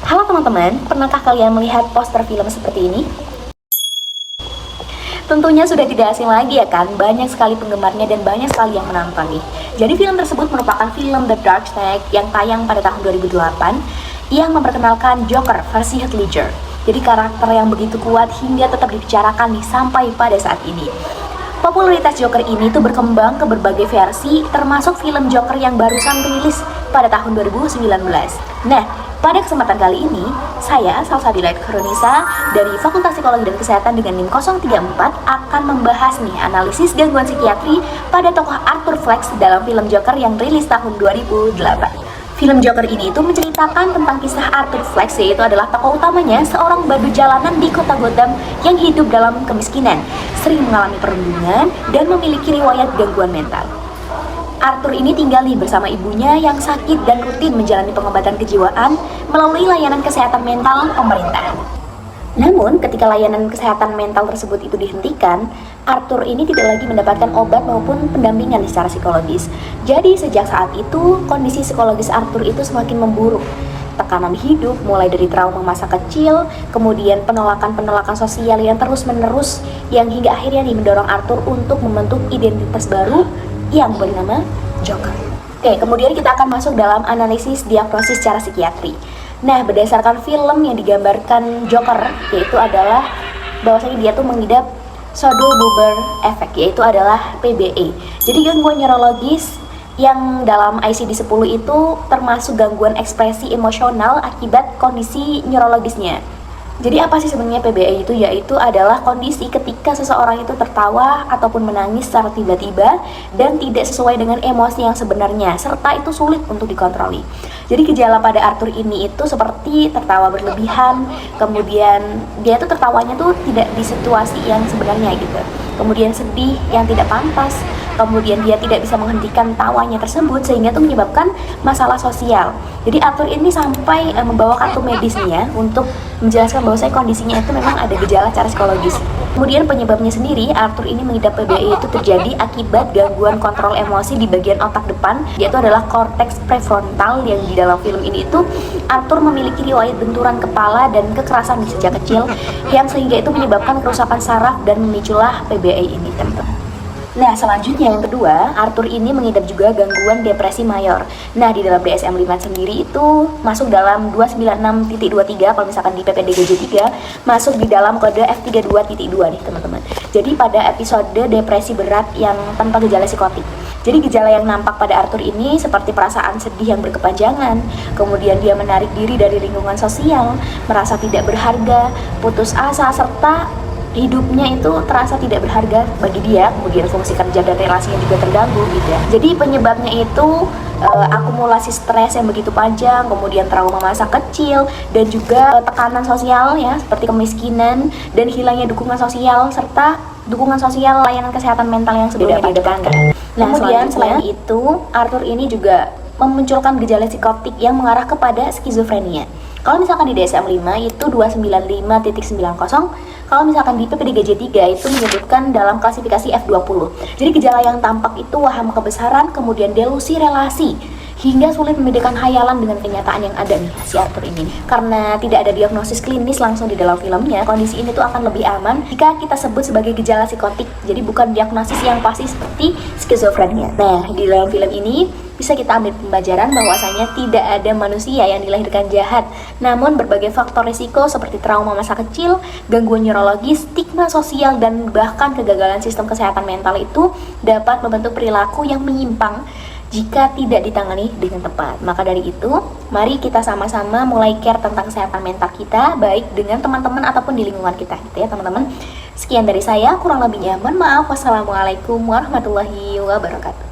Halo teman-teman, pernahkah kalian melihat poster film seperti ini? Tentunya sudah tidak asing lagi ya kan, banyak sekali penggemarnya dan banyak sekali yang menonton nih. Jadi film tersebut merupakan film The Dark Knight yang tayang pada tahun 2008 yang memperkenalkan Joker versi Heath Ledger. Jadi karakter yang begitu kuat hingga tetap dibicarakan nih sampai pada saat ini. Popularitas Joker ini tuh berkembang ke berbagai versi, termasuk film Joker yang barusan rilis pada tahun 2019. Nah, pada kesempatan kali ini, saya, Salsabila Kronisa, dari Fakultas Psikologi dan Kesehatan dengan NIM 034 akan membahas nih analisis gangguan psikiatri pada tokoh Arthur Fleck dalam film Joker yang rilis tahun 2008. Film Joker ini itu menceritakan tentang kisah Arthur Fleck, yaitu adalah tokoh utamanya seorang badut jalanan di kota Gotham yang hidup dalam kemiskinan, sering mengalami perundungan, dan memiliki riwayat gangguan mental. Arthur ini tinggal nih bersama ibunya yang sakit dan rutin menjalani pengobatan kejiwaan melalui layanan kesehatan mental pemerintah. Namun, ketika layanan kesehatan mental tersebut itu dihentikan, Arthur ini tidak lagi mendapatkan obat maupun pendampingan secara psikologis. Jadi, sejak saat itu, kondisi psikologis Arthur itu semakin memburuk. Tekanan hidup, mulai dari trauma masa kecil, kemudian penolakan-penolakan sosial yang terus-menerus, yang hingga akhirnya nih mendorong Arthur untuk membentuk identitas baru yang bernama Joker. Oke, kemudian kita akan masuk dalam analisis diagnosis secara psikiatri. Nah, berdasarkan film yang digambarkan Joker, yaitu adalah bahwasanya dia tuh mengidap pseudo-Buber effect, yaitu adalah PBE. Jadi gangguan neurologis yang dalam ICD-10 itu termasuk gangguan ekspresi emosional akibat kondisi neurologisnya. Jadi apa sih sebenarnya PBE itu? Yaitu adalah kondisi ketika seseorang itu tertawa ataupun menangis secara tiba-tiba dan tidak sesuai dengan emosi yang sebenarnya, serta itu sulit untuk dikontroli. Jadi gejala pada Arthur ini itu seperti tertawa berlebihan, kemudian dia tuh tertawanya tuh tidak di situasi yang sebenarnya gitu. Kemudian sedih yang tidak pantas, kemudian dia tidak bisa menghentikan tawanya tersebut sehingga itu menyebabkan masalah sosial. Jadi Arthur ini sampai membawa kartu medis nih ya untuk menjelaskan bahwasanya kondisinya itu memang ada gejala secara psikologis. Kemudian penyebabnya sendiri, Arthur ini mengidap PBE itu terjadi akibat gangguan kontrol emosi di bagian otak depan, yaitu adalah korteks prefrontal, yang di dalam film ini itu Arthur memiliki riwayat benturan kepala dan kekerasan di sejak kecil yang sehingga itu menyebabkan kerusakan saraf dan memiculah PBE ini, teman-teman. Nah, selanjutnya yang kedua, Arthur ini mengidap juga gangguan depresi mayor. Nah, di dalam DSM-5 sendiri itu masuk dalam 296.23, kalau misalkan di PPDGJ 3 masuk di dalam kode F32.2 nih, teman-teman. Jadi pada episode depresi berat yang tanpa gejala psikotik. Jadi gejala yang nampak pada Arthur ini seperti perasaan sedih yang berkepanjangan, kemudian dia menarik diri dari lingkungan sosial, merasa tidak berharga, putus asa, serta hidupnya itu terasa tidak berharga bagi dia, kemudian fungsi kerja dan relasinya juga terganggu gitu ya. Jadi penyebabnya itu akumulasi stres yang begitu panjang, kemudian trauma masa kecil, dan juga tekanan sosial ya, seperti kemiskinan dan hilangnya dukungan sosial, serta dukungan sosial layanan kesehatan mental yang sebelumnya didapatkan. Nah, kemudian selain itu, Arthur ini juga memunculkan gejala psikotik yang mengarah kepada skizofrenia. Kalau misalkan di DSM-5 itu 295.90, kalau misalkan di PPDGJ 3 itu menyebutkan dalam klasifikasi F20. Jadi gejala yang tampak itu waham kebesaran, kemudian delusi relasi, hingga sulit membedakan hayalan dengan kenyataan yang ada nih si Arthur ini. Karena tidak ada diagnosis klinis langsung di dalam filmnya, kondisi ini tuh akan lebih aman jika kita sebut sebagai gejala psikotik. Jadi bukan diagnosis yang pasti seperti skizofrenia. Nah, di dalam film ini bisa kita ambil pembelajaran bahwasanya tidak ada manusia yang dilahirkan jahat. Namun berbagai faktor risiko seperti trauma masa kecil, gangguan neurologis, stigma sosial, dan bahkan kegagalan sistem kesehatan mental itu dapat membentuk perilaku yang menyimpang jika tidak ditangani dengan tepat. Maka dari itu, mari kita sama-sama mulai care tentang kesehatan mental kita, baik dengan teman-teman ataupun di lingkungan kita gitu ya, teman-teman. Sekian dari saya, kurang lebihnya mohon maaf. Wassalamualaikum warahmatullahi wabarakatuh.